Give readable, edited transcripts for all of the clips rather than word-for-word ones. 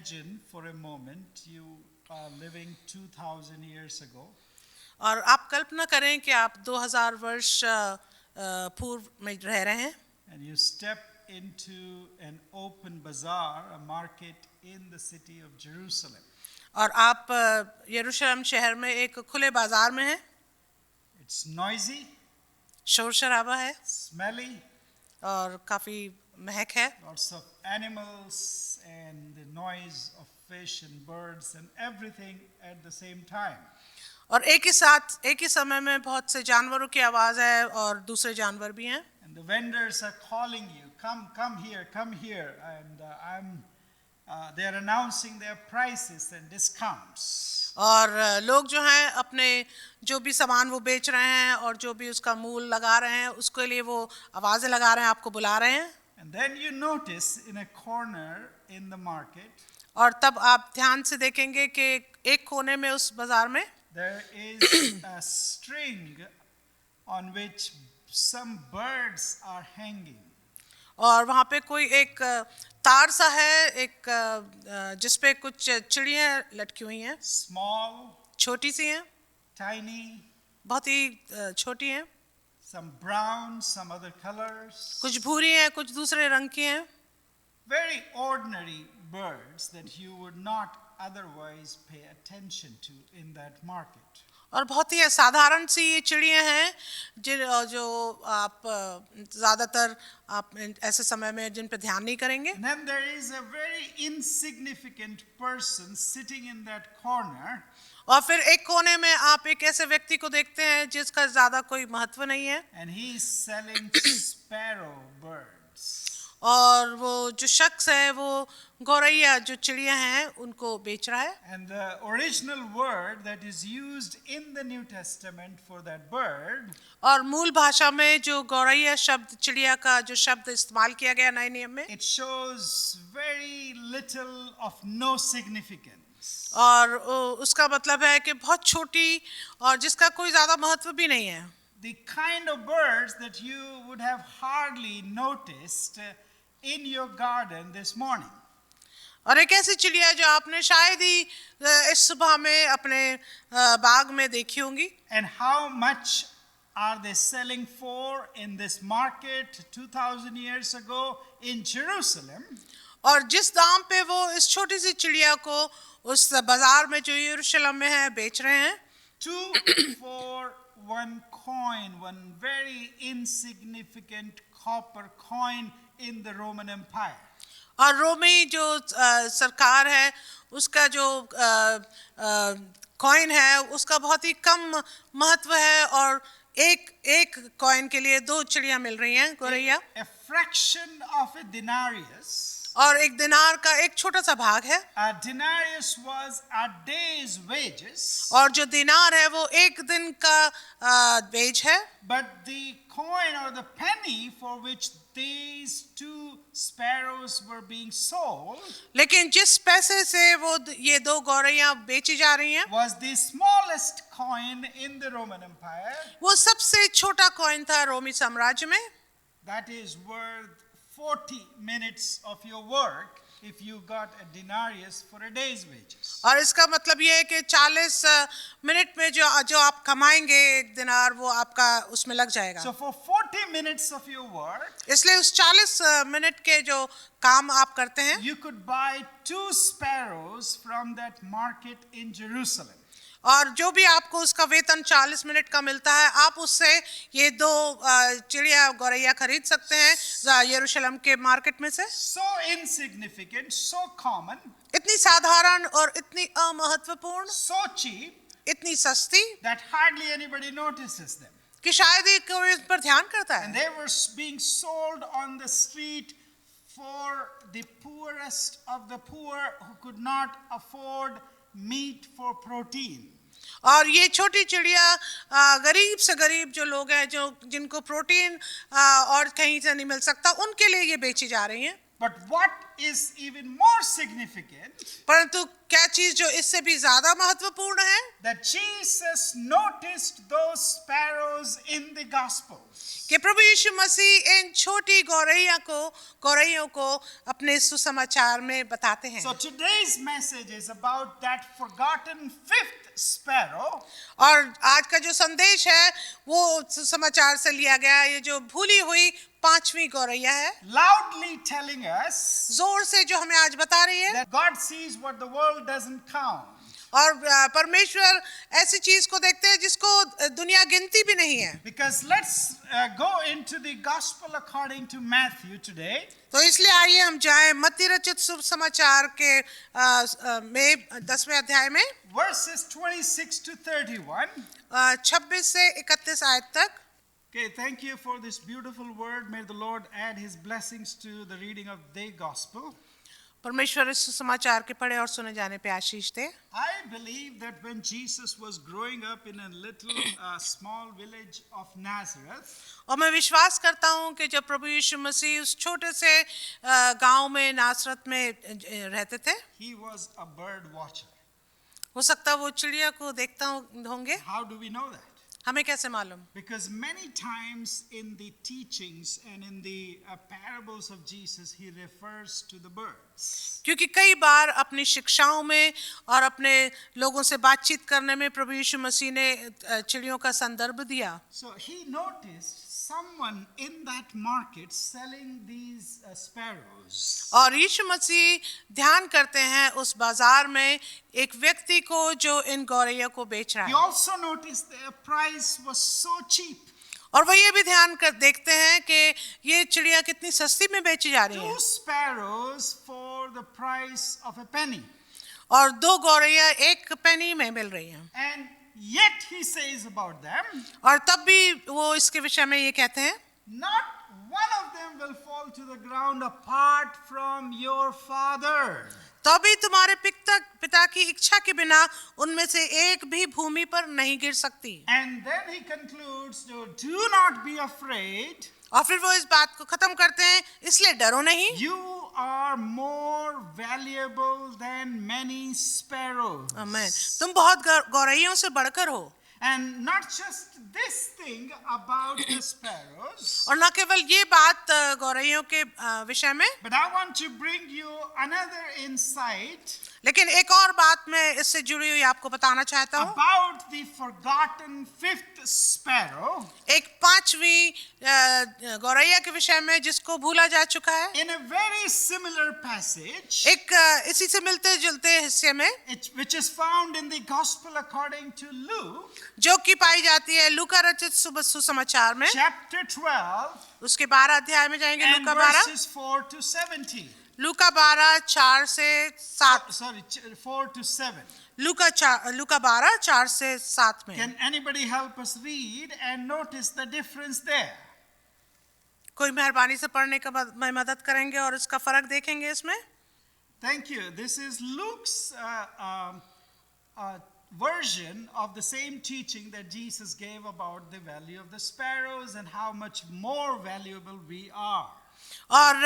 imagine for a moment you are living 2000 years ago और आप कल्पना करें कि आप 2000 वर्ष पूर्व में रह रहे हैं and you step into an open bazaar, a market in the city of Jerusalem. और आप यरूशलेम शहर में एक खुले बाजार में हैं. It's noisy, शोर शराबा है smelly, और काफ़ी महक है. lots of animals and the noise of fish and birds and everything at the same time. और एक ही समय में बहुत से जानवरों की आवाज़ है और दूसरे जानवर भी हैं. And the vendors are calling you, come here, and they are announcing their prices and discounts. और लोग जो हैं अपने जो भी सामान वो बेच रहे हैं और जो भी उसका मूल लगा रहे हैं उसके लिए वो आवाज़ें लगा रहे हैं, आपको बुला रहे हैं. And then you notice in a corner in the market, और तब आप ध्यान से देखेंगे कि एक कोने में उस बाजार में there is a string on which some birds are hanging. और वहाँ पे कोई एक तार सा है, एक जिस पे कुछ चिड़ियाँ लटकी हुई हैं. Small, छोटी सी हैं, tiny, बहुत ही छोटी हैं. some brown, some other colors. कुछ भूरी हैं, कुछ दूसरे रंग की हैं. Very ordinary birds that you would not otherwise pay attention to in that market. और बहुत ही साधारण सी ये चिड़ियाँ हैं जो आप ज़्यादातर आप ऐसे समय में जिन पे ध्यान नहीं करेंगे. And then there is a very insignificant person sitting in that corner. और फिर एक कोने में आप एक ऐसे व्यक्ति को देखते हैं जिसका ज़्यादा कोई महत्व नहीं है. And he is selling sparrow birds. और वो जो शख्स है वो गौरैया जो चिड़िया हैं उनको बेच रहा है. And the original word that is used in the New Testament for that bird और मूल भाषा में जो गौरैया शब्द चिड़िया का जो शब्द इस्तेमाल किया गया नए नियम में, it shows very little of no significance. और उसका मतलब है कि बहुत छोटी और जिसका कोई ज़्यादा महत्व भी नहीं है. The kind of birds that you would have hardly noticed in your garden this morning. और एक ऐसी चिड़िया जो आपने शायद ही इस सुबह में अपने बाग में देखी होंगी. And how much are they selling for in this market 2000 years ago in Jerusalem? और जिस दाम पे वो इस छोटी सी चिड़िया को उस बाजार में जो यरूशलेम में है बेच रहे हैं, 2 for 1 coin, one very insignificant copper coin in the Roman Empire. और रोमी जो सरकार है उसका जो कॉइन है उसका बहुत ही कम महत्व है और एक कॉइन के लिए 2 चिड़िया मिल रही हैं गौरैया. A fraction of a denarius. और एक दिनार का एक छोटा सा भाग है. A denarius was a day's wages. और जो दिनार है वो एक दिन का वेज है. But the coin or the penny for which these 2 sparrows were being sold लेकिन जिस पैसे से वो ये 2 गौरैया बेची जा रही हैं was the smallest coin in the Roman Empire. वो सबसे छोटा कॉइन था रोमी साम्राज्य में. That is worth 40 minutes of your work if you got a denarius for a day's wages. और इसका मतलब ये है कि 40 मिनट में जो आप कमाएंगे एक दिनार वो आपका उसमें लग जाएगा. So for 40 minutes of your work, इसलिए उस 40 मिनट के जो काम आप करते हैं you could buy 2 sparrows from that market in Jerusalem. और जो भी आपको उसका वेतन 40 मिनट का मिलता है आप उससे ये 2 चिड़िया गौरैया खरीद सकते हैं यरूशलेम के मार्केट में से. So insignificant, so common, इतनी साधारण और इतनी अमहत्वपूर्ण, so cheap इतनी सस्ती that hardly anybody notices them. कि शायद ही कोई इस पर ध्यान करता And है. they were being sold on the street for the poorest of the poor who could not afford meat for protein. और ये छोटी चिड़िया गरीब से गरीब जो लोग हैं जो जिनको प्रोटीन और कहीं से नहीं मिल सकता उनके लिए ये बेची जा रही हैं. But what is even more significant, परंतु क्या चीज जो इससे भी ज्यादा महत्वपूर्ण है, that Jesus noticed those sparrows in the gospel. कि प्रभु यीशु मसीह इन छोटी गौरैयों को अपने सुसमाचार में बताते हैं। So today's message is about that forgotten fifth sparrow, और आज का जो संदेश है वो सुसमाचार से लिया गया, ये जो भूली हुई पांचवी गौरैया है, loudly telling us जोर से जो हमें आज बता रही है that God sees what the world doesn't count. और परमेश्वर ऐसी चीज को देखते हैं जिसको दुनिया गिनती भी नहीं है। Because let's go into the gospel according to Matthew today. तो इसलिए आइए हम जाएं मत्ती रचित सुसमाचार के में 10वें अध्याय में Verses 26 to 31. 26 से 31 आयत तक। Okay, thank you for this beautiful word. May the Lord add his blessings to the reading of the gospel. परमेश्वर इस सुसमाचार के पढ़े और सुने जाने पे आशीष दे। I believe that when Jesus was growing up in a little small village of Nazareth, और मैं विश्वास करता हूँ कि जब प्रभु यीशु मसीह उस छोटे से गांव में नासरत में रहते थे, he was a bird watcher. हो सकता है वो चिड़िया को देखता होंगे। How do we know that? हमें कैसे मालूम? Because many times in the teachings and in the parables of Jesus, he refers to the birds. क्योंकि कई बार अपनी शिक्षाओं में और अपने लोगों से बातचीत करने में प्रभु यीशु मसीह ने चिड़ियों का संदर्भ दिया। So he noticed someone in that market selling these sparrows. और यीशु मसीह ध्यान करते हैं उस बाजार में एक व्यक्ति को जो इन गौरैया को बेच रहा He है, also noticed the price was so cheap. और वह ये भी ध्यान कर देखते हैं कि ये चिड़िया कितनी सस्ती में बेची जा रही है। 2 sparrows for the price of a penny. और 2 गौरैया 1 पेनी में मिल रही हैं। And yet he says about them, और तब भी वो इसके विषय में ये कहते हैं, not one of them will fall to the ground apart from your Father. तभी तुम्हारे पिता की इच्छा के बिना उनमें से एक भी भूमि पर नहीं गिर सकती। And then he concludes, do not be afraid. और फिर वो इस बात को खत्म करते हैं, इसलिए डरो नहीं। You are more valuable than many sparrows. आमीन। तुम बहुत गौरैयों से बढ़कर हो। And not just this thing about the sparrows, और न केवल ये बात गौरैयों के विषय में, but I want to bring you another insight लेकिन एक और बात मैं इससे जुड़ी हुई आपको बताना चाहता हूँ। about the forgotten fifth sparrow. एक 5वीं गौरैया के विषय में जिसको भूला जा चुका है। In a very similar passage, एक इसी से मिलते जुलते हिस्से में, which is found in the gospel according to Luke, जो कि पाई जाती है लूका रचित सुसमाचार में, chapter 12, उसके 12 अध्याय में जाएंगे। and Luka 12, verses 4 to 17. लूका 12 4 से 7, Sorry, 4 to 7. लूका 12 4 से 7 में। Can anybody help us read and notice the difference there? कोई मेहरबानी से पढ़ने का मैं मदद करेंगे और इसका फर्क देखेंगे इसमें। Thank you. This is Luke's version of the same teaching that Jesus gave about the value of the sparrows and how much more valuable we are. और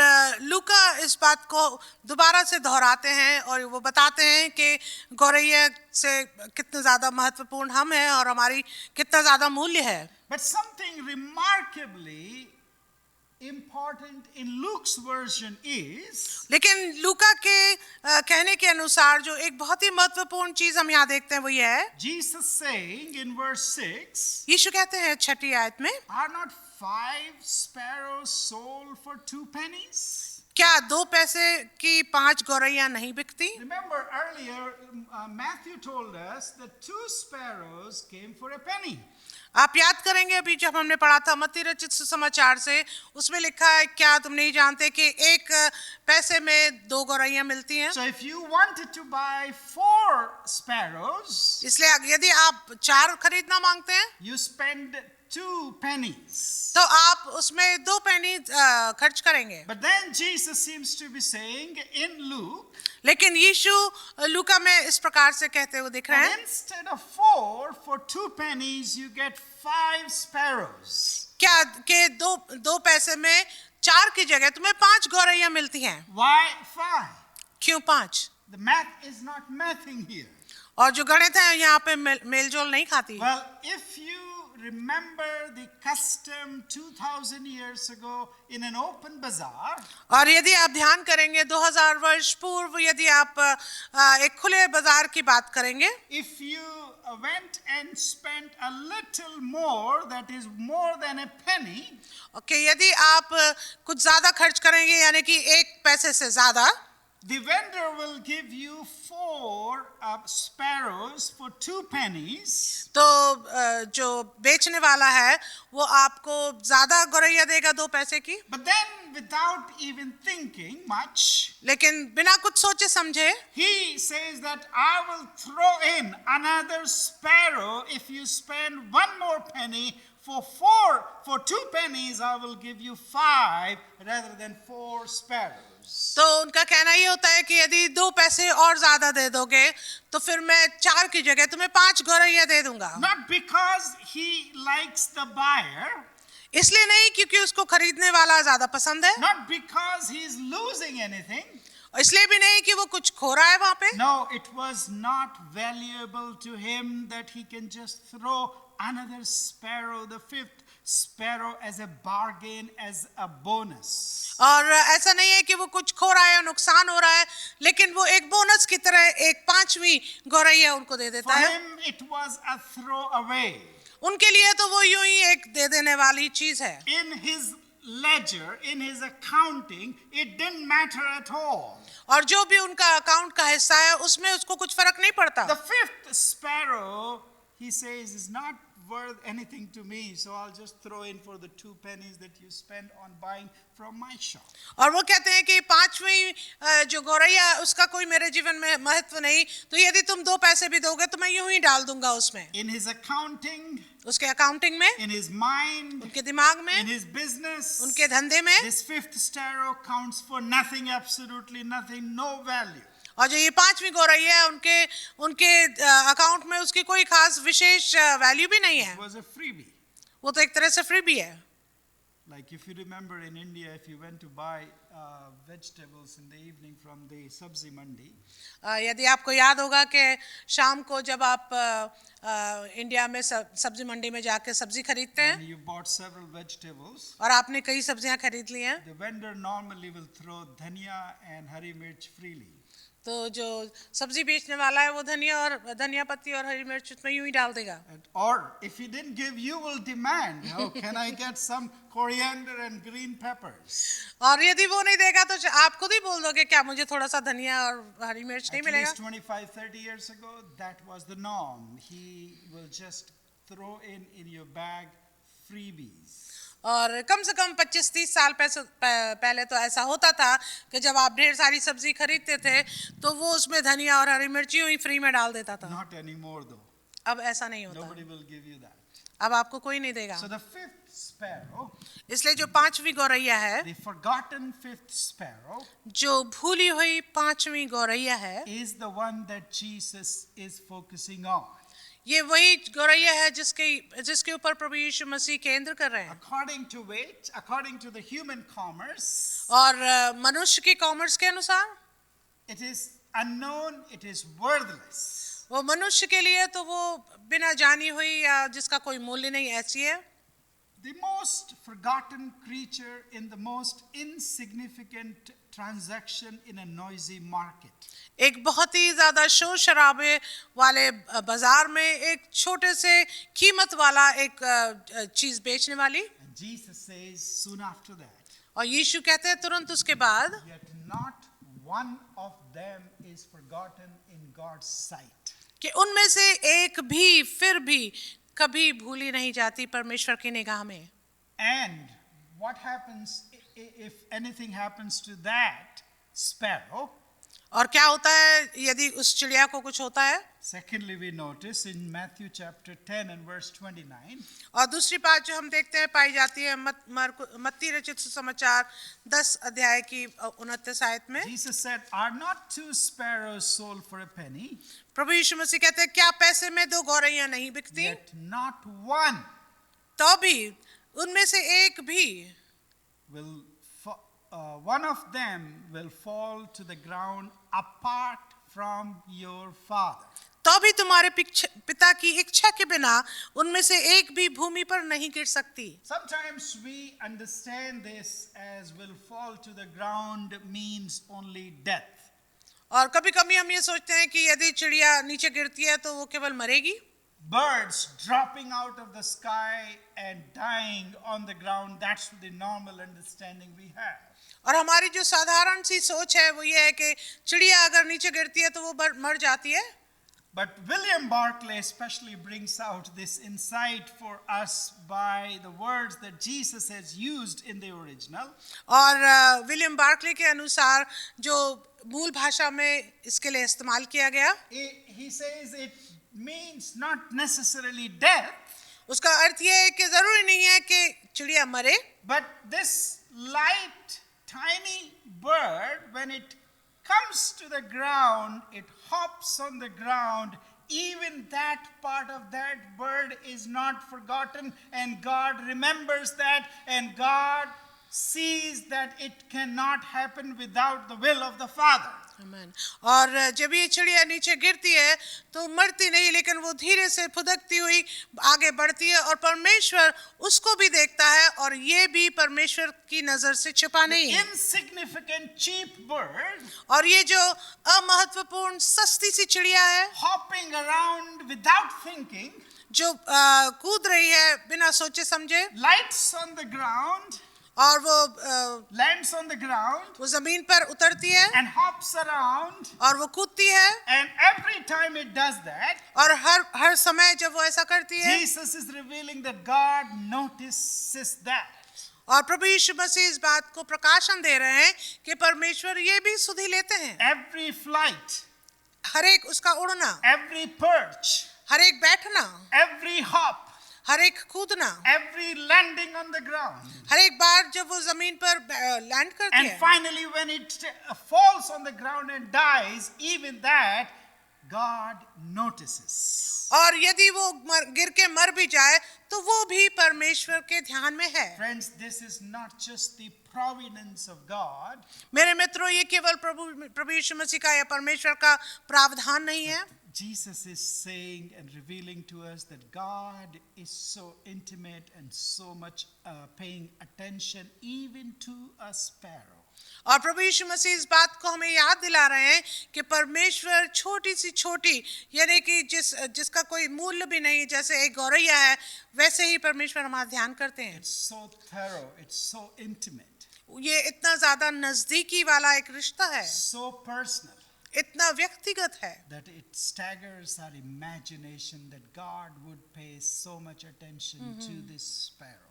लूका इस बात को दोबारा से दोहराते हैं और वो बताते हैं कि गौरैया से कितना ज़्यादा महत्वपूर्ण हम हैं और हमारी कितना ज़्यादा मूल्य है। But something remarkably important in Luke's version is, लेकिन लूका के कहने के अनुसार जो एक बहुत ही महत्वपूर्ण चीज़ हम यहाँ देखते हैं वो ये है, Jesus saying in verse 6, यीशु कहते हैं 6ठी आयत में, are not 5 sparrows sold for 2 pennies? क्या 2 पैसे की 5 गौरैया नहीं बिकती? Remember earlier, Matthew told us that 2 sparrows came for a penny. आप याद करेंगे अभी जब हमने पढ़ा था मत्ती रचित सुसमाचार से, उसमें लिखा है क्या तुम नहीं जानते कि 1 पैसे में 2 गौरैया मिलती हैं? So if you wanted to buy 4 sparrows, इसलिए यदि आप 4 खरीदना मांगते हैं you spend 2 pennies. तो आप उसमें 2 पेनी खर्च करेंगे। But then Jesus seems to be saying in Luke, लेकिन यीशु लूका में इस प्रकार से कहते हुए दिख रहे that हैं instead of 4 for 2 pennies, you get 5 sparrows. क्या कि दो पैसे में 4 की जगह तुम्हें 5 गौरैया मिलती हैं? Why 5? क्यों 5? The math is not mathing here. और जो गणित है यहाँ पे मेलजोल नहीं खाती। Well, if you remember the custom 2000 years ago in an open bazaar, और यदि आप ध्यान करेंगे 2000 वर्ष पूर्व यदि आप एक खुले बाजार की बात करेंगे, if you went and spent a little more, that is more than a penny, okay, यदि आप कुछ ज्यादा खर्च करेंगे यानी कि 1 पैसे से ज्यादा, the vendor will give you 4 sparrows for 2 pennies. तो जो बेचने वाला है वो आपको ज्यादा गौरैया देगा 2 पैसे की। But then, without even thinking much, लेकिन बिना कुछ सोचे समझे he says that I will throw in another sparrow if you spend 1 more penny. For 2 pennies, I will give you 5 rather than 4 sparrows. तो उनका कहना ये होता है कि यदि 2 पैसे और ज्यादा दे दोगे तो फिर मैं 4 की जगह तुम्हें 5 गौरैया दे दूंगा। Not because he likes the buyer, इसलिए नहीं क्योंकि उसको खरीदने वाला ज्यादा पसंद है, not because he is losing anything. इसलिए भी नहीं कि वो कुछ खो रहा है वहां पे। No, it was not valuable to him that he can just throw another sparrow, the 5th sparrow, as a bargain, as a bonus. और ऐसा नहीं है कि वो कुछ खो रहा है, नुकसान हो रहा है, लेकिन वो एक बोनस की तरह एक 5वीं गौरैया उनको दे देता For है। him, it was a throwaway. उनके लिए तो वो यूं ही एक दे देने वाली चीज है। In his ledger, in his accounting, it didn't matter at all. और जो भी उनका अकाउंट का हिस्सा है उसमें उसको कुछ फर्क नहीं पड़ता। The 5th sparrow, he says, is not worth anything to me, so I'll just throw in for the 2 pennies that you spent on buying from my shop. और वो कहते हैं कि 5वीं जो गौरैया उसका कोई मेरे जीवन में महत्व नहीं, तो यदि तुम 2 पैसे भी दोगे तो मैं यूं ही डाल दूंगा उसमें। In his accounting, उसके अकाउंटिंग में, in his mind, उनके दिमाग में, in his business, उनके धंधे में, this 5th sparrow counts for nothing, absolutely nothing, no value. और जो ये 5वीं गौरैया है उनके अकाउंट में उसकी कोई खास विशेष वैल्यू भी नहीं है। It was a freebie. वो तो एक तरह से फ्री भी है। Like if you remember in India, if you went to buy vegetables in the evening from the sabzi mandi, यदि आपको याद होगा कि शाम को जब आप इंडिया में सब्जी मंडी में जाके सब्जी खरीदते and हैं you bought several vegetables, और आपने कई सब्जियां खरीद ली हैं, the vendor normally will throw dhania and hari mirch freely. तो जो सब्जी बेचने वाला है वो धनिया पत्ती और हरी मिर्च उसमें यूं ही डाल देगा। Or if he didn't give, you will demand, oh, can I get some coriander and green peppers? और यदि वो नहीं देगा तो आप खुद ही बोल दोगे क्या मुझे थोड़ा सा धनिया और हरी मिर्च नहीं At मिलेगा? least 25-30 years ago, that was the norm. He will just throw in your bag freebies. और कम से कम 25-30 साल पहले तो ऐसा होता था कि जब आप ढेर सारी सब्जी खरीदते थे तो वो उसमें धनिया और हरी मिर्ची ही फ्री में डाल देता था। Not anymore though. अब ऐसा नहीं होता, Nobody will give you that. अब आपको कोई नहीं देगा। So the 5th sparrow, इसलिए जो 5वीं गौरैया है, the forgotten 5th sparrow, जो भूली हुई 5वीं गौरैया है, is the one that Jesus is focusing on. ये वही गौरैया है जिसके ऊपर प्रभु यीशु मसीह केंद्र कर रहे हैं। According to which, according to the human commerce, और मनुष्य की कॉमर्स के अनुसार it is unknown, it is worthless. वो मनुष्य के लिए तो वो बिना जानी हुई या जिसका कोई मूल्य नहीं ऐसी है। The most forgotten creature in the most insignificant transaction in a noisy market. एक बहुत ही ज्यादा शोर शराबे वाले बाजार में एक छोटे से कीमत वाला एक चीज बेचने वाली, And Jesus says soon after that, और यीशु कहते हैं तुरंत उसके बाद, yet not one of them is forgotten in God's sight. कि उनमें से एक भी फिर भी कभी भूली नहीं जाती परमेश्वर की निगाह में। And what happens if anything happens to that sparrow? और क्या होता है यदि उस चिड़िया को कुछ होता है? Secondly, we notice in Matthew chapter 10 and verse 29, और दूसरी बात जो हम देखते हैं पाई जाती है मत्ती रचित सुसमाचार 10 अध्याय की 29 आयत में, Jesus said, "Are not 2 sparrows sold for a penny? प्रभु यीशु मसीह कहते हैं क्या पैसे में 2 गौरैया नहीं बिकती? Yet not one तो भी उनमें से एक भी one of them will fall to the ground apart from your father. तो भी तुम्हारे पिता की इच्छा के बिना उनमें से एक भी भूमि पर नहीं गिर सकती। Sometimes we understand this as will fall to the ground means only death. और कभी कभी हम ये सोचते हैं कि यदि चिड़िया नीचे गिरती है तो वो केवल मरेगी। Birds dropping out of the sky and dying on the ground, that's the normal understanding we have. और हमारी जो साधारण सी सोच है वो ये है कि चिड़िया अगर नीचे गिरती है तो वो मर जाती है। But William Barclay especially brings out this insight for us by the words that Jesus has used in the original. और विलियम बार्कले के अनुसार जो मूल भाषा में इसके लिए इस्तेमाल किया गया, He says it means not necessarily death, उसका अर्थ ये है कि जरूरी नहीं है कि चिड़िया मरे, but this light tiny bird, when it comes to the ground, it hops on the ground, even that part of that bird is not forgotten, and God remembers that, and God sees that it cannot happen without the will of the Father. आमीन। और जब ये चिड़िया नीचे गिरती है तो मरती नहीं, लेकिन वो धीरे से फुदकती हुई आगे बढ़ती है और परमेश्वर उसको भी देखता है और ये भी परमेश्वर की नजर से छिपा नहीं है। Insignificant cheap bird, और ये जो अमहत्वपूर्ण सस्ती सी चिड़िया है, hopping around without thinking, जो कूद रही है बिना सोचे समझे, lights on the ground, और वो lands on the ground, वो जमीन पर उतरती है and hops around, और वो कूदती है, and every time it does that, और हर समय जब वो ऐसा करती है, Jesus is revealing that God notices that. और प्रभु यीशु मसीह इस बात को प्रकाशन दे रहे हैं कि परमेश्वर ये भी सुधि लेते हैं। Every flight, हर एक उसका उड़ना, every perch, हर एक बैठना, every hop, हर एक कूदना, every landing on the ground, हर एक बार जब वो जमीन पर लैंड करती and है, finally when it falls on the ground and dies, even that God notices. और यदि वो गिर के मर भी जाए तो वो भी परमेश्वर के ध्यान में है। Friends, this is not just the providence of God. मेरे मित्रों, ये केवल प्रभु यीशु मसीह का या परमेश्वर का प्रावधान नहीं है। Jesus is saying and revealing to us that God is so intimate and so much paying attention even to a sparrow. और प्रभु यीशु मसीह इस बात को हमें याद दिला रहे हैं कि परमेश्वर छोटी सी छोटी, यानी कि जिसका कोई मूल्य भी नहीं, जैसे एक गौरैया है, वैसे ही परमेश्वर हमारा ध्यान करते हैं। It's so thorough, it's so intimate, ये इतना ज्यादा नजदीकी वाला एक रिश्ता है, so personal, इतना व्यक्तिगत है that it staggers our imagination that God would pay so much attention to this sparrow.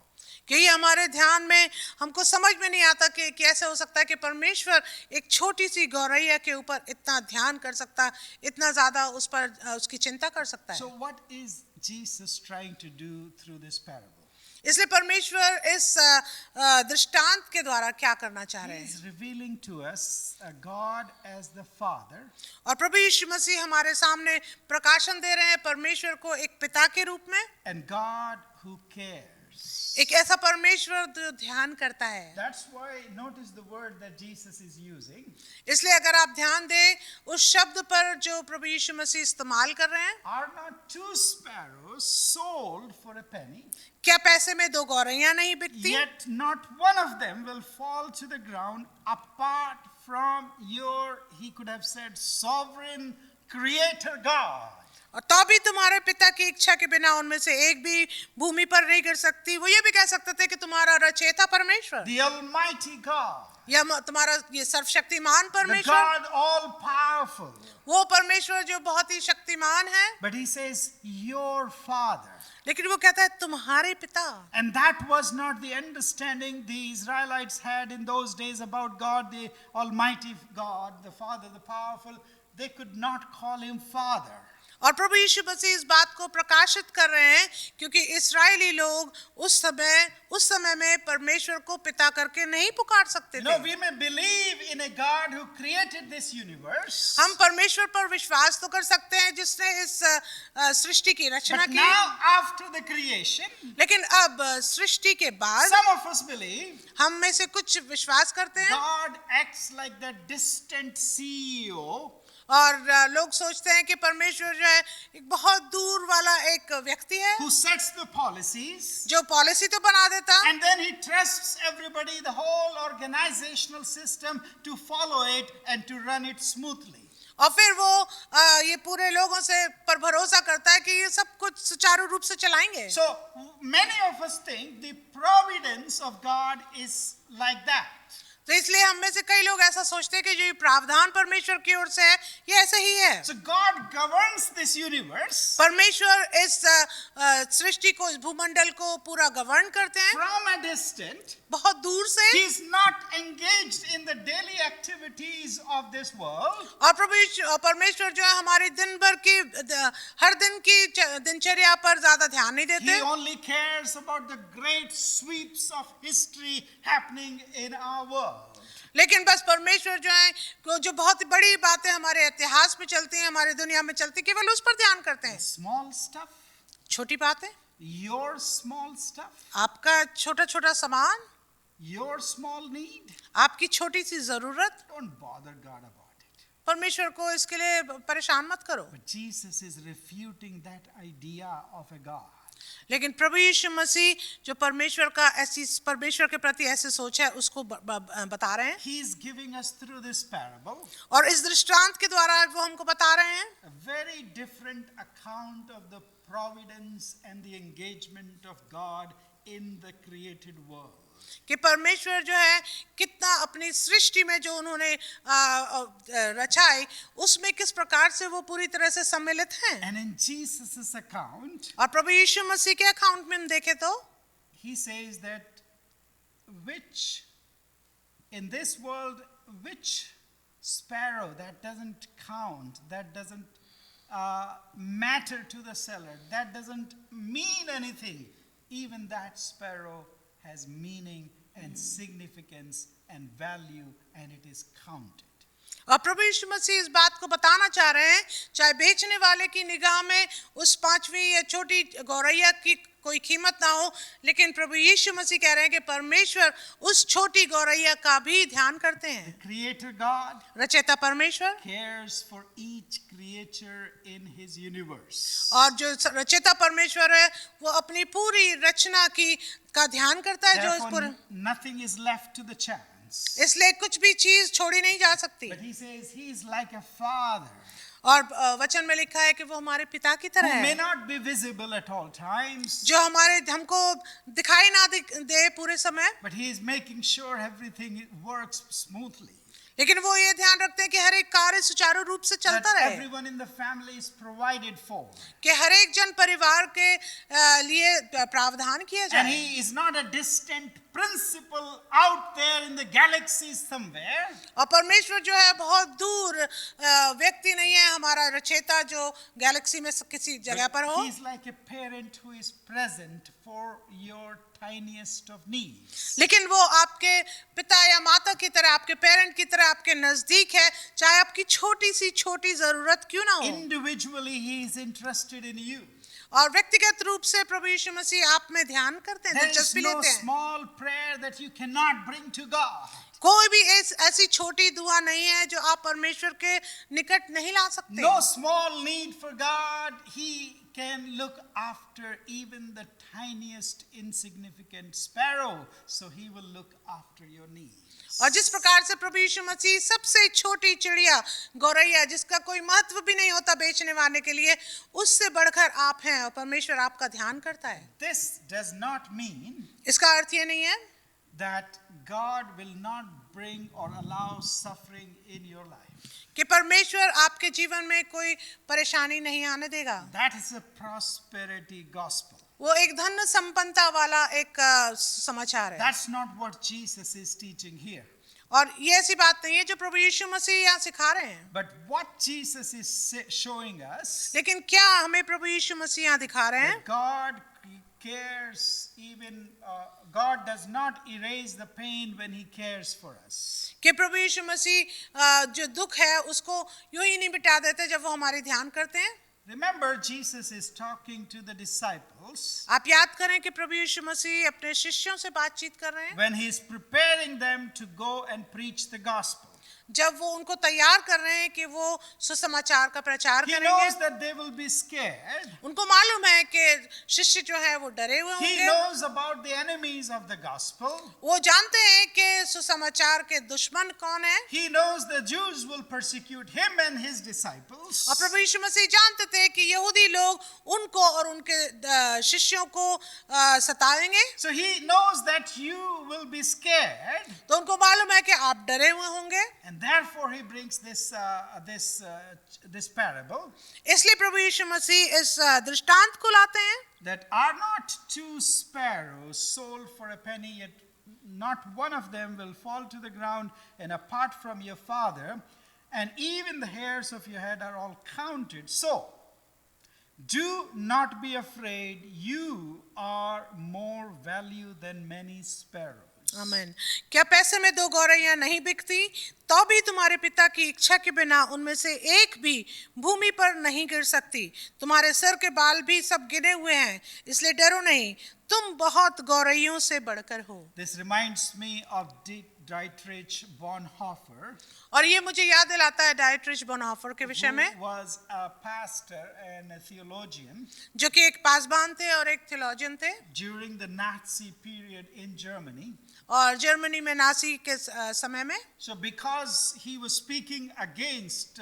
कि ये हमारे ध्यान में, हमको समझ में नहीं आता कि कैसे हो सकता है कि परमेश्वर एक छोटी सी गौरैया के ऊपर इतना ध्यान कर सकता, इतना ज्यादा उस पर उसकी चिंता कर सकता है। So what is Jesus trying to do through this parable? इसलिए परमेश्वर इस दृष्टांत के द्वारा क्या करना चाह रहे He हैं? is revealing to us a God as the Father, और प्रभु यीशु मसीह हमारे सामने प्रकाशन दे रहे हैं परमेश्वर को एक पिता के रूप में, and God who cares. एक ऐसा परमेश्वर जो ध्यान करता है। That's why notice the word that Jesus is using. इसलिए अगर आप ध्यान दें उस शब्द पर जो प्रभु यीशु मसीह इस्तेमाल कर रहे हैं, Are not two sparrows sold for a penny? क्या पैसे में दो गौरैया नहीं बिकती? Yet not one of them will fall to the ground apart from your, he could have said, sovereign creator God. और तो भी तुम्हारे पिता की इच्छा के बिना उनमें से एक भी भूमि पर नहीं गिर सकती। वो ये भी कह सकते थे कि तुम्हारा रचयिता परमेश्वर, The Almighty God. या तुम्हारा ये सर्वशक्तिमान The परमेश्वर, God all powerful. वो परमेश्वर जो बहुत ही शक्तिमान है। But he says, your Father. लेकिन वो कहता है तुम्हारे पिता। And that was not the understanding the Israelites had in those days about God, the Almighty God, the Father, the powerful. They could not call him Father. और प्रभु यीशु मसीह इस बात को प्रकाशित कर रहे हैं क्योंकि इस्राएली लोग उस समय में परमेश्वर को पिता करके नहीं पुकार सकते No, थे। we may believe in a God who created this universe. हम परमेश्वर पर विश्वास तो कर सकते हैं जिसने इस सृष्टि की रचना But की, now, after the creation, लेकिन अब सृष्टि के बाद some of us believe हम में से कुछ विश्वास करते हैं God acts like that distant CEO और लोग सोचते हैं कि परमेश्वर जो है एक बहुत दूर वाला एक व्यक्ति है who sets the policies, जो पॉलिसी तो बना देता and then he trusts everybody, the whole organizational system, to follow it and to run it smoothly. और फिर वो ये पूरे लोगों से पर भरोसा करता है कि ये सब कुछ सुचारू रूप से चलाएंगे। So many of us think the providence of God is like that. तो इसलिए हम में से कई लोग ऐसा सोचते हैं कि जो ये प्रावधान परमेश्वर की ओर से है ये ऐसे ही है। So God governs this universe परमेश्वर इस सृष्टि को, इस भूमंडल को पूरा गवर्न करते हैं from a distance. बहुत दूर से, He is not engaged in the daily activities of this world. और परमेश्वर जो है हमारे दिन भर की हर दिन की दिनचर्या पर ज्यादा ध्यान नहीं He देते, only cares about the great sweeps of history happening in our world. लेकिन बस परमेश्वर जो है जो बहुत बड़ी बातें हमारे इतिहास में चलती हैं, हमारी दुनिया में चलती, केवल उस पर ध्यान करते हैं। Small stuff, छोटी बातें, your small stuff, आपका छोटा छोटा सामान, your small need, आपकी छोटी सी जरूरत, don't bother God about it. परमेश्वर को इसके लिए परेशान मत करो। But Jesus is refuting that idea of a God. लेकिन प्रभु यीशु मसीह जो परमेश्वर के प्रति ऐसे सोच है उसको बता रहे हैं, He is giving us through this parable और इस दृष्टांत के द्वारा वो हमको बता रहे हैं a very different account of the providence and the engagement of God in the created world. कि परमेश्वर जो है कितना अपनी सृष्टि में जो उन्होंने रचाई उसमें किस प्रकार से वो पूरी तरह से सम्मिलित हैं। And in Jesus' account, और प्रभु यीशु मसीह के अकाउंट में हम देखें तो he says that in this world, which sparrow that doesn't count, that doesn't matter to the seller, that doesn't mean anything, even that sparrow has meaning and significance and value, and it is counted. और प्रभु यीशु मसीह इस बात को बताना चाह रहे हैं, चाहे बेचने वाले की निगाह में उस पांचवी या छोटी गौरैया की कोई कीमत ना हो, लेकिन प्रभु यीशु मसीह कह रहे हैं कि परमेश्वर उस छोटी गौरैया का भी ध्यान करते हैं। The Creator God रचयिता परमेश्वर cares for each creature in His universe. और जो रचयिता परमेश्वर है वो अपनी पूरी रचना का ध्यान करता है। जो इस Therefore, nothing is left to the chance. इसलिए कुछ भी चीज छोड़ी नहीं जा सकती। But He says He is like a father और वचन में लिखा है कि वो हमारे पिता की तरह who may है, not be visible at all times, जो हमको दिखाई ना दे पूरे समय, but He is making sure everything works smoothly. लेकिन वो ये ध्यान रखते हैं कि हर एक कार्य सुचारू रूप से That चलता रहे, everyone in the family is provided for. कि हर एक जन परिवार के लिए प्रावधान किया And जाए। He is not a distant principle out there in the galaxy somewhere. और परमेश्वर जो है बहुत दूर व्यक्ति नहीं है, हमारा रचयिता जो गैलेक्सी में किसी जगह पर हो, He is like a parent who is present for your tiniest of needs. लेकिन वो आपके पिता या माता की तरह, आपके पेरेंट की तरह आपके नजदीक है, चाहे आपकी छोटी सी छोटी जरूरत क्यों ना हो। Individually, He is interested in you. और व्यक्तिगत रूप से प्रभु यीशु मसीह आप में ध्यान करते हैं, There is दिलचस्पी no लेते हैं। small prayer that you cannot bring to God. कोई भी ऐसी छोटी दुआ नहीं है जो आप परमेश्वर के निकट नहीं ला सकते। No small need for God. He can look after even the tiniest insignificant sparrow. So He will look after your needs. और जिस प्रकार से प्रभु यीशु मसीह सबसे छोटी चिड़िया गौरैया जिसका कोई महत्व भी नहीं होता बेचने वाले के लिए, उससे बढ़कर आप हैं और परमेश्वर आपका ध्यान करता है। This does not mean इसका अर्थ ये नहीं है that God will not bring or allow suffering in your life. कि परमेश्वर आपके जीवन में कोई परेशानी नहीं आने देगा। That is a prosperity gospel. वो एक धन संपन्नता वाला एक समाचार है। That's not what Jesus is teaching here. और ये ऐसी बात नहीं है जो प्रभु यीशु मसीह यहाँ सिखा रहे हैं, But what Jesus is showing us, लेकिन क्या हमें प्रभु यीशु मसीह यहाँ दिखा रहे हैं that God cares, even God does not erase the pain when He cares for us. कि प्रभु यीशु मसीह जो दुख है उसको यूं ही नहीं मिटा देते जब वो हमारी ध्यान करते हैं। Remember, Jesus is talking to the disciples आप याद करें कि प्रभु यीशु मसीह अपने शिष्यों से बातचीत कर रहे हैं when He is preparing them to go and preach the gospel. जब वो उनको तैयार कर रहे हैं कि वो सुसमाचार का प्रचार He करेंगे। knows that they will be scared. उनको मालूम है कि शिष्य जो है वो डरे हुए He होंगे, knows about the enemies of the gospel. वो जानते हैं कि सुसमाचार के दुश्मन कौन है, He knows the Jews will persecute him and his disciples. और प्रभु यीशु मसीह जानते थे कि यहूदी लोग उनको और उनके शिष्यों को सताएंगे। So he knows that you will be scared, तो उनको मालूम है कि आप डरे हुए होंगे, and therefore he brings this parable इसलिए प्रभु यीशु मसीह इस दृष्टांत को लाते हैं that are not two sparrows sold for a penny, yet not one of them will fall to the ground and apart from your Father, and even the hairs of your head are all counted. So do not be afraid, you are more value than many sparrows. आमीन। क्या पैसे में दो गौरैया नहीं बिकती, तो भी तुम्हारे पिता की इच्छा के बिना उनमें से एक भी भूमि पर नहीं गिर सकती। तुम्हारे सर के बाल भी सब गिने हुए हैं, इसलिए डरो नहीं, तुम बहुत गौरैयों से बढ़कर हो। This reminds me of Dietrich Bonhoeffer, और ये मुझे याद दिलाता है डाइट्रिच बोनहोफर के विषय में, who was a pastor and a theologian जो कि एक पासबान थे और एक थियोलॉजियन थे, during the Nazi period in Germany. और जर्मनी में नासी के समय में। So because he was speaking against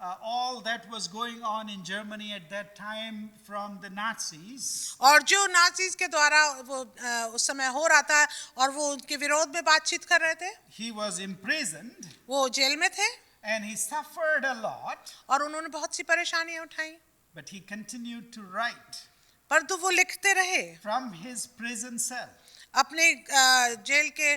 all that was going on in Germany at that time from the Nazis, और जो नाजीज के द्वारा वो उस समय हो रहा था और वो उनके विरोध में बातचीत कर रहे थे, he was imprisoned वो जेल में थे and he suffered a lot, और उन्होंने बहुत सी परेशानियां उठाई, but he continued to write परंतु वो लिखते रहे from his prison cell. अपने जेल के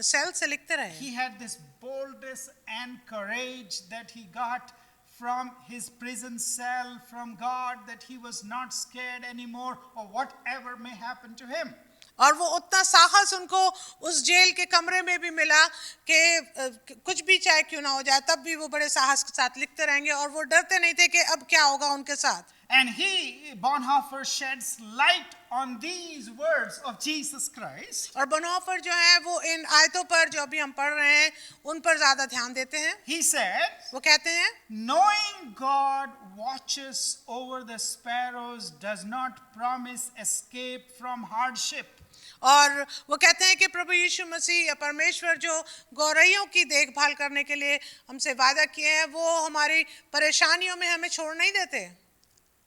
सेल से लिखते रहे। He had this boldness and courage that he got from his prison cell from God, that he was not scared anymore of whatever may happen to him. और वो उतना साहस उनको उस जेल के कमरे में भी मिला कि कुछ भी चाहे क्यों ना हो जाए, तब भी वो बड़े साहस के साथ लिखते रहेंगे और वो डरते नहीं थे कि अब क्या होगा उनके साथ। And Bonhoeffer sheds light on these words of Jesus Christ. और बोनहोफर जो है वो इन आयतों पर जो अभी हम पढ़ रहे हैं उन पर ज्यादा ध्यान देते हैं। He said, वो कहते हैं, knowing God watches over the sparrows does not promise escape from hardship. और वो कहते हैं कि प्रभु यीशु मसीह या परमेश्वर जो गौरैयों की देखभाल करने के लिए हमसे वादा किए हैं, वो हमारी परेशानियों में हमें छोड़ नहीं देते।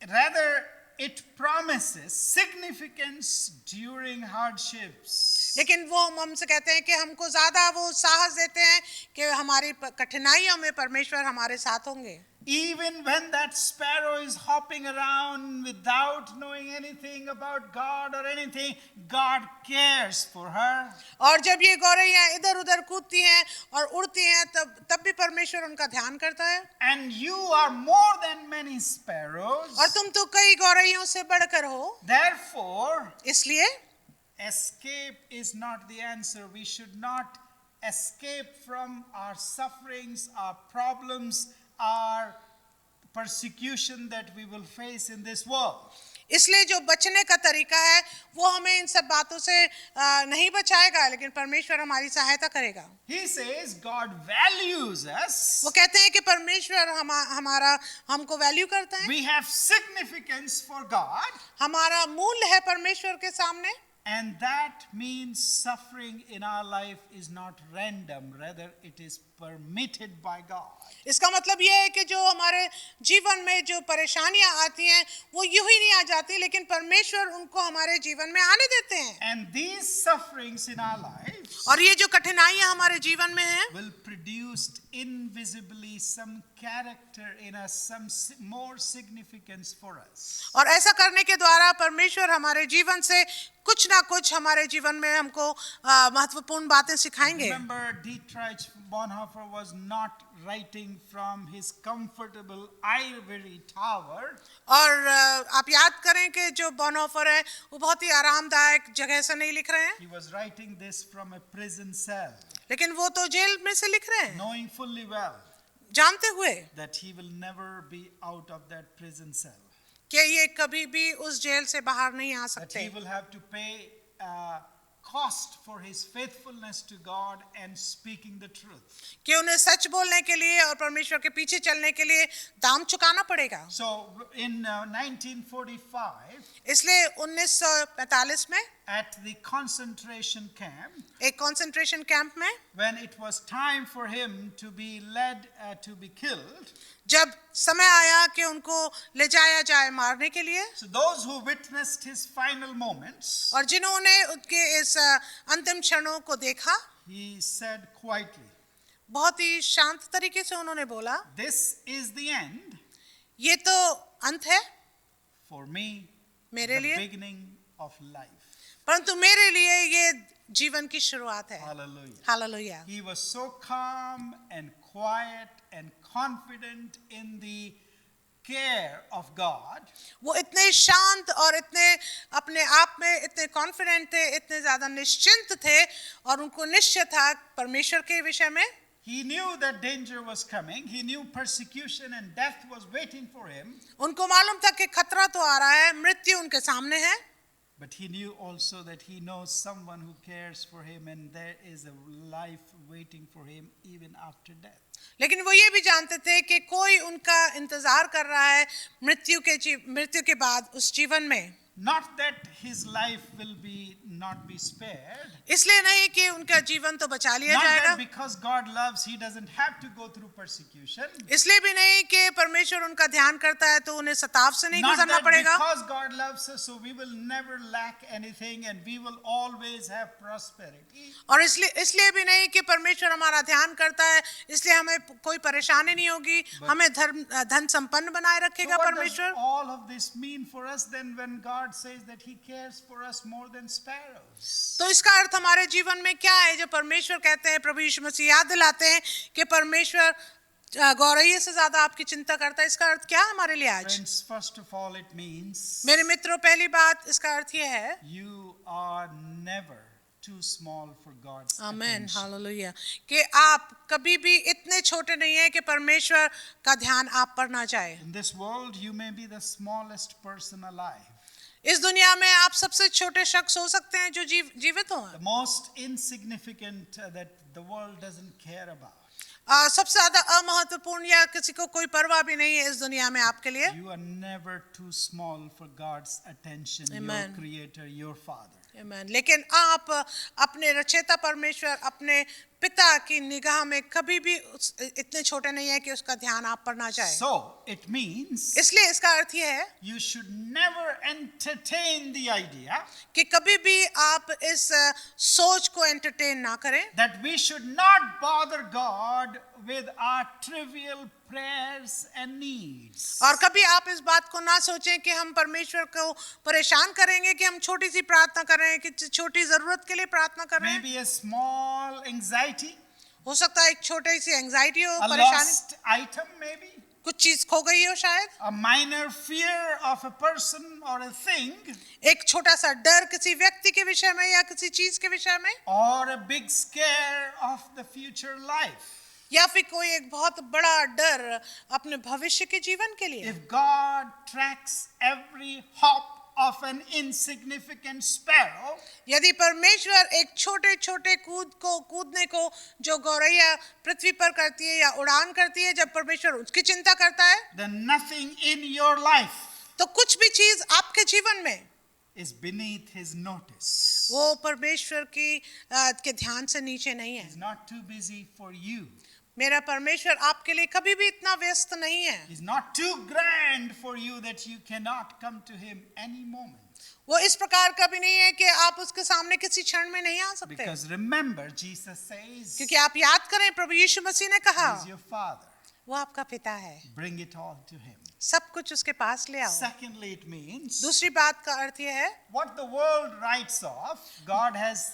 Rather, it promises significance during hardships. लेकिन वो हम हमसे कहते हैं कि हमको ज्यादा वो साहस देते हैं कि हमारी कठिनाइयों में परमेश्वर हमारे साथ होंगे। Even when that sparrow is hopping around without knowing anything about God or anything, God cares for her. और जब ये गौरैया इधर उधर कूदती हैं और उड़ती हैं, तब भी परमेश्वर उनका ध्यान करता है। And you are more than many sparrows. और तुम तो कई गौरैयों से बढ़कर हो। Therefore, इसलिए escape is not the answer. We should not escape from our sufferings, our problems, our persecution that we will face in this world. इसलिए जो बचने का तरीका है वो हमें इन सब बातों से नहीं बचाएगा, लेकिन परमेश्वर हमारी सहायता करेगा। He says God values us. वो कहते हैं कि परमेश्वर हमारा हमको वैल्यू करता है। We have significance for God. हमारा मूल्य है परमेश्वर के सामने। And that means suffering in our life is not random, rather it is permitted by God. इसका मतलब यह है कि जो हमारे जीवन में जो परेशानियां आती हैं वो यूं ही नहीं आ जाती, लेकिन परमेश्वर उनको हमारे जीवन में आने देते हैं। And these sufferings in our lives और ये जो कठिनाइयां हमारे जीवन में हैं will produce invisibly some character in us, some more significance for us. और ऐसा करने के द्वारा परमेश्वर हमारे जीवन से कुछ ना कुछ हमारे जीवन में हमको महत्वपूर्ण बातें सिखाएंगे। Remember, Dietrich Bonhoeffer was not writing from his comfortable ivory tower. और आप याद करें कि जो बॉनहोफर है वो बहुत ही आरामदायक जगह से नहीं लिख रहे हैं, He was writing this from a prison cell, लेकिन वो तो जेल में से लिख रहे हैं, knowing fully well जानते हुए that he will never be out of that prison cell, कि ये कभी भी उस जेल से बाहर नहीं आ that सकते, he will have to pay cost for his faithfulness to God and speaking the truth. कि उन्हें सच बोलने के लिए और परमेश्वर के पीछे चलने के लिए दाम चुकाना पड़ेगा। So in 1945, इसलिए 1945 में at the concentration camp, एक कंसंट्रेशन कैंप में when it was time for him to be led to be killed, जब समय आया कि उनको ले जाया जाए मारने के लिए, so those who witnessed his final moments, और जिन्होंने उनके इस अंतिम क्षणों को देखा, he said quietly, बहुत ही शांत तरीके से उन्होंने बोला, "This is the end ये तो अंत है for me, मेरे the लिए, beginning of life." परंतु मेरे लिए ये जीवन की शुरुआत है। Hallelujah. Hallelujah. He was so calm and quiet and confident in the care of God वो इतने शांत और इतने अपने आप में इतने कॉन्फिडेंट थे, इतने ज्यादा निश्चिंत थे, और उनको निश्चय था परमेश्वर के विषय में। He knew that danger was coming. He knew persecution and death was waiting for him. उनको मालूम था कि खतरा तो आ रहा है, मृत्यु उनके सामने है, But he knew also that he knows someone who cares for him and there is a life waiting for him even after death. लेकिन वो ये भी जानते थे कि कोई उनका इंतजार कर रहा है मृत्यु के बाद उस जीवन में। Not that his life will not be spared. इसलिए नहीं कि उनका जीवन तो बचा लिया Not जाएगा, that because God loves, he doesn't have to go through persecution. इसलिए भी नहीं कि परमेश्वर उनका ध्यान करता है तो उन्हें सताव से नहीं Not गुजरना that पड़ेगा, because God loves us, so we will never lack anything and we will always have prosperity. और इसलिए भी नहीं कि परमेश्वर हमारा ध्यान करता है इसलिए हमें कोई परेशानी नहीं होगी, हमें धन संपन्न बनाए So रखेगा what does परमेश्वर। all of this mean for us then when God says that he cares for us more than sparrows? तो इसका अर्थ हमारे जीवन में क्या है जो परमेश्वर कहते हैं, प्रभु यीशु मसीह याद दिलाते हैं कि परमेश्वर गौरैया से ज्यादा आपकी चिंता करता है। इसका अर्थ क्या है हमारे लिए आज? Friends, first of all it means मेरे मित्रों, पहली बात इसका अर्थ ये है, you are never too small for God's amen, attention. Hallelujah, कि आप कभी भी इतने छोटे नहीं है कि परमेश्वर का ध्यान आप पर ना जाए। In this world you may be the smallest person alive, इस दुनिया में आप सबसे छोटे शख्स हो सकते हैं जो जीवित हो, the most insignificant that the world doesn't care about. सबसे ज्यादा अमहत्वपूर्ण या किसी को कोई परवाह भी नहीं है इस दुनिया में आपके लिए। You are never too small for God's attention, Amen. your creator, your father. आमीन। लेकिन आप अपने रचयिता परमेश्वर, अपने पिता की निगाह में कभी भी इतने छोटे नहीं है कि उसका ध्यान आप पर ना जाए। So it means इसलिए इसका अर्थ ये है you should never entertain the idea कि कभी भी आप इस सोच को एंटरटेन ना करें that we should not bother God with our trivial prayers and needs. और कभी आप इस बात को ना सोचें कि हम परमेश्वर को परेशान करेंगे कि हम छोटी सी प्रार्थना कर रहे हैं, कि छोटी जरूरत के लिए प्रार्थना कर रहे हैं। Maybe a small anxiety, हो सकता है एक छोटी सी एंजाइटी हो, a परेशानी, lost item maybe, कुछ चीज खो गई हो शायद, a minor fear of a person or a thing, एक छोटा सा डर किसी व्यक्ति के विषय में या किसी चीज के विषय में, or a big scare of the future life. या फिर कोई एक बहुत बड़ा डर अपने भविष्य के जीवन के लिए। If God tracks every hop of an insignificant sparrow, यदि परमेश्वर एक छोटे छोटे कूदने को जो गौरैया पृथ्वी पर करती है या उड़ान करती है, जब परमेश्वर उसकी चिंता करता है, then nothing in your life तो कुछ भी चीज आपके जीवन में is beneath his notice. वो परमेश्वर के ध्यान से नीचे नहीं है। He's not too busy for you. मेरा परमेश्वर आपके लिए कभी भी इतना व्यस्त नहीं है। He's not too grand for you that you cannot come to him any moment. वो इस प्रकार का भी नहीं है कि आप उसके सामने किसी क्षण में नहीं आ सकते। Because remember, Jesus says, क्योंकि आप याद करें, प्रभु यीशु मसीह ने कहा, He's your Father. वो आपका पिता है, Bring it all to him. सब कुछ उसके पास ले आओ। Secondly, it means दूसरी बात का अर्थ यह है, what the world writes off, God has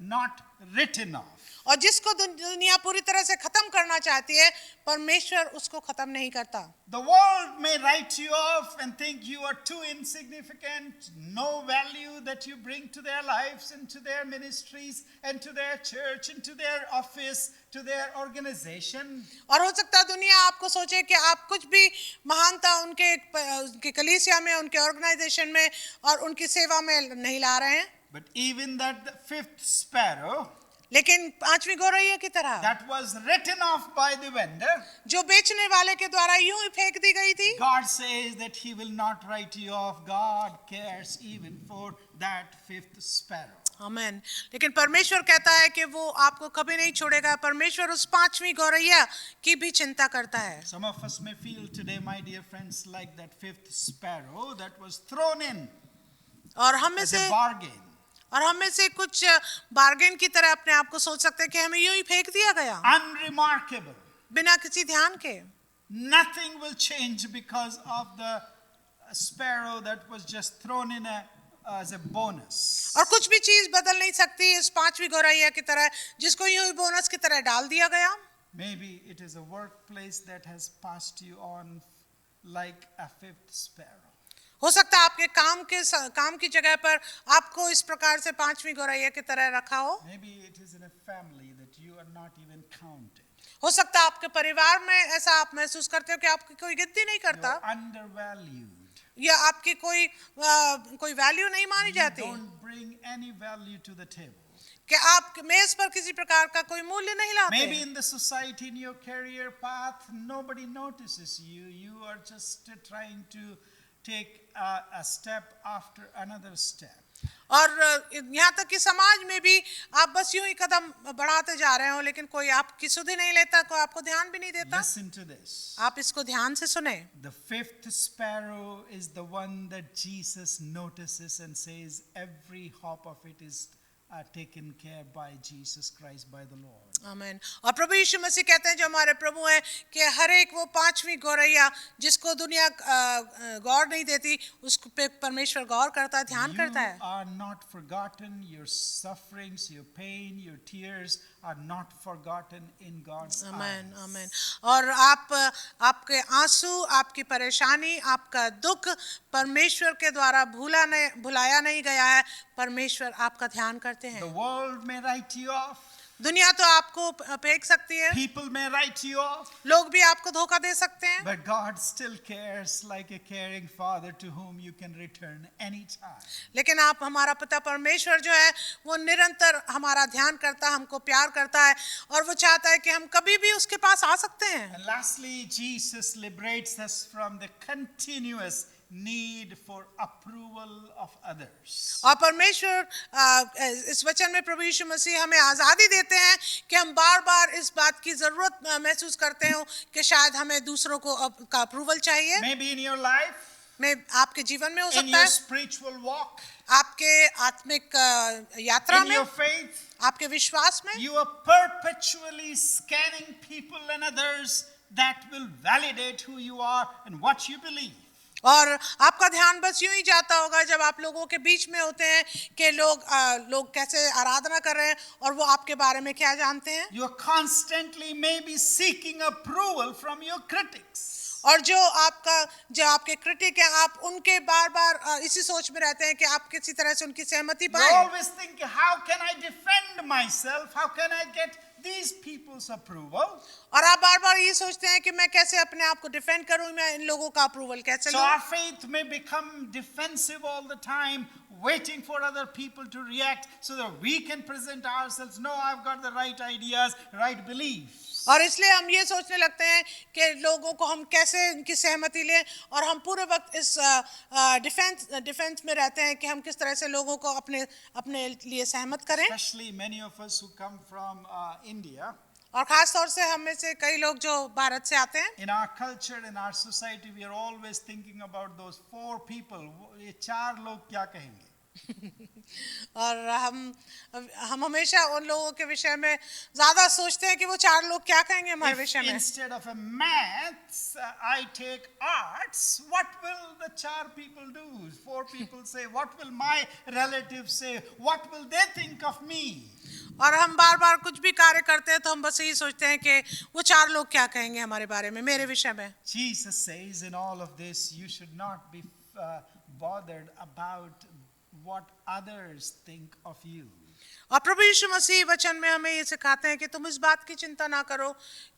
not written off. और जिसको दुनिया पूरी तरह से खत्म करना चाहती है, परमेश्वर उसको खत्म नहीं करता। The world may write you off and think you are too insignificant, no value that you bring to their lives and to their ministries and to their church and to their office, to their organization. और हो सकता है दुनिया आपको सोचे कि आप कुछ भी महानता उनके कलीसिया में, उनके ऑर्गेनाइजेशन में और उनकी सेवा में नहीं ला रहे हैं। But even that the fifth sparrow, लेकिन पांचवी गौरैया की तरह, that was written off by the vendor, जो बेचने वाले के द्वारा यूं ही फेंक दी गई थी, God says that he will not write you off. God cares even for that fifth sparrow. आमीन। लेकिन परमेश्वर कहता है कि वो आपको कभी नहीं छोड़ेगा। परमेश्वर उस पांचवी गौरैया की भी चिंता करता है। Some of us may feel today, my dear friends, like that fifth sparrow that was thrown in और हम में as से a bargain. कुछ बार्गेन की तरह अपने आप को सोच सकते हैं कि हमें यूं ही फेंक दिया गया, Unremarkable. बिना किसी ध्यान के। Nothing will change because of the sparrow that was just thrown in as a bonus. और कुछ भी चीज बदल नहीं सकती इस पांचवी गौरैया की तरह, जिसको यूं ही बोनस की तरह डाल दिया गया। Maybe it is a workplace that has passed you on like a fifth sparrow. हो सकता है आपके काम की जगह पर आपको इस प्रकार से पांचवी गौरैया की तरह रखा हो। Maybe it is in a family that you are not even counted. हो सकता है आपके परिवार में ऐसा आप महसूस करते हो कि आपकी कोई गिनती नहीं You करता, are undervalued. या आपकी कोई वैल्यू नहीं मानी You जाती, don't bring any value to the table. कि आप मेज पर किसी प्रकार का कोई मूल्य नहीं लाते। Maybe in the society, in your career path, nobody notices you. You are just trying to take a step after another step. और यहाँ तक कि समाज में भी आप बस यूं ही कदम बढ़ाते जा रहे हो, लेकिन कोई आपकी सुधि नहीं लेता, कोई आपको ध्यान भी नहीं देता। Listen to this. आप इसको ध्यान से सुने। The fifth sparrow is the one that Jesus notices and says every hop of it is taken care by Jesus Christ, by the Lord. आमीन। और प्रभु यीशु मसीह कहते हैं, जो हमारे प्रभु हैं, कि हर एक वो पांचवी गौरैया जिसको दुनिया गौर नहीं देती, उस पे परमेश्वर गौर करता है, ध्यान करता है। You are not forgotten. Your sufferings, your pain, your tears are not forgotten in God's आमीन, eyes. आमीन। और आपके आंसू, आपकी परेशानी, आपका दुख परमेश्वर के द्वारा भुलाया नहीं गया है। परमेश्वर आपका ध्यान करते हैं। The world may write you off. दुनिया तो आपको फेंक सकती है, People may write you off. लोग भी आपको धोखा दे सकते हैं, But God still cares like a caring father to whom you can return anytime. लेकिन आप हमारा पिता परमेश्वर जो है वो निरंतर हमारा ध्यान करता है, हमको प्यार करता है, और वो चाहता है कि हम कभी भी उसके पास आ सकते हैं। And lastly, Jesus liberates us from the continuous need for approval of others. और परमेश्वर इस वचन में प्रभु यीशु मसीह हमें आज़ादी देते हैं कि हम बार बार इस बात की ज़रूरत महसूस करते हो कि शायद हमें दूसरों का अप्रूवल चाहिए। Maybe in your life, में आपके जीवन में हो in सकता your है, spiritual walk, आपके आत्मिक यात्रा in में, your faith, आपके विश्वास में, you are perpetually scanning people and others that will validate who you are and what you believe. और आपका ध्यान बस यूं ही जाता होगा जब आप लोगों के बीच में होते हैं कि लोग कैसे आराधना कर रहे हैं और वो आपके बारे में क्या जानते हैं। You are constantly maybe seeking approval from your critics. और जो आपके क्रिटिक हैं, आप उनके बार बार इसी सोच में रहते हैं कि आप किसी तरह से उनकी सहमति You पाएं। always think, how can I defend myself? How can I get these people's approval? और आप बार बार ये सोचते हैं कि मैं कैसे अपने आप को डिफेंड करूं, मैं इन लोगों का अप्रूवल कैसे So लूं। our faith may become defensive all the time, waiting for other people to react so that we can present ourselves. No, I've got the right ideas, right beliefs. और इसलिए हम ये सोचने लगते हैं कि लोगों को हम कैसे उनकी सहमति लें, और हम पूरे वक्त इस डिफेंस में रहते हैं कि हम किस तरह से लोगों को अपने लिए सहमत करें। Especially many of us who come from India. और खास तौर से हम में से कई लोग जो भारत से आते हैं, In our culture, in our society, we are always thinking about those 4 people. ये 4 लोग क्या कहेंगे? और हम हमेशा उन लोगों के विषय में ज्यादा सोचते हैं कि वो 4 लोग क्या कहेंगे हमारे If विषय में। instead of a maths, I take arts, what will the 4 people do? 4 people say, what will my relatives say? What will they think of me? और हम बार बार कुछ भी कार्य करते हैं तो हम बस यही सोचते हैं कि वो 4 लोग क्या कहेंगे हमारे बारे में, मेरे विषय में। Jesus says in all of this, you should not be bothered about what others think of you. और प्रभु यीशु मसीह वचन में हमें ये सिखाते हैं कि तुम इस बात की चिंता ना करो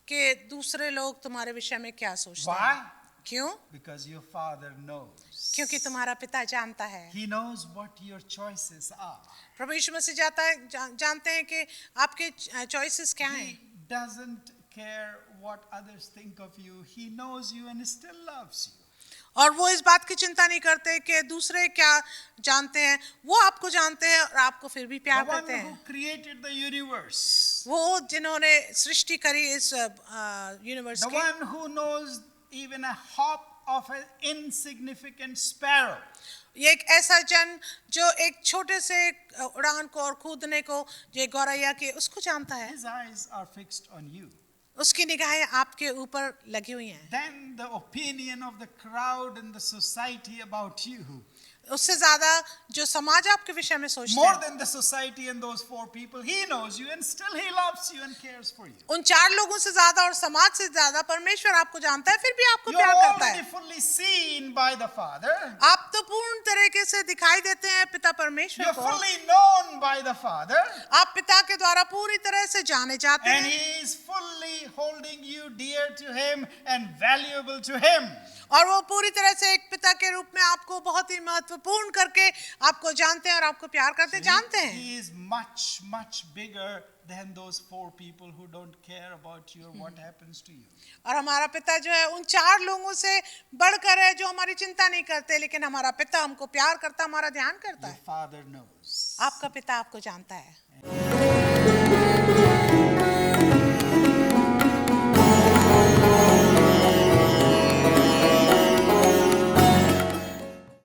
कि दूसरे लोग तुम्हारे विषय में क्या सोचते Why? हैं। क्यों? Because your Father knows. क्योंकि तुम्हारा पिता जानता है। He knows what your choices are. प्रभु यीशु मसीह जानते हैं कि आपके चॉइसेस क्या हैं। He doesn't care what others think of you. He knows you and still loves you. और वो इस बात की चिंता नहीं करते कि दूसरे क्या जानते हैं, वो आपको जानते हैं और आपको फिर भी प्यार The one करते हैं। who created the universe. वो जिन्होंने सृष्टि करी इस यूनिवर्स The की, one who knows even a hop of an insignificant sparrow. ये एक ऐसा जन जो एक छोटे से उड़ान को और कूदने को जो एक गौरैया की उसको जानता है। His eyes are fixed on you. उसकी निगाहें आपके ऊपर लगी हुई हैं। Then the opinion of the crowd and the society about you, उससे ज्यादा जो समाज आपके विषय में सोचते more हैं, than the society and those 4 people, he knows you and still he loves you and cares for you. उन 4 लोगों से ज्यादा और समाज से ज्यादा परमेश्वर आपको जानता है, फिर भी आपको You're प्यार करता already है। fully seen by the Father. आप तो पूर्ण तरीके से दिखाई देते हैं पिता परमेश्वर You're को। fully known by the Father. आप पिता के द्वारा पूरी तरह से जाने जाते And हैं he is fully holding you dear to him and valuable to him. और वो पूरी तरह से एक पिता के रूप में आपको बहुत ही महत्वपूर्ण करके आपको जानते हैं और आपको प्यार करते जानते हैं। He is much, much bigger than those 4 people who don't care about you or what happens to you. और हमारा पिता जो है उन 4 लोगों से बढ़कर है जो हमारी चिंता नहीं करते, लेकिन हमारा पिता हमको प्यार करता, हमारा ध्यान करता Your है। Father knows. आपका पिता आपको जानता है।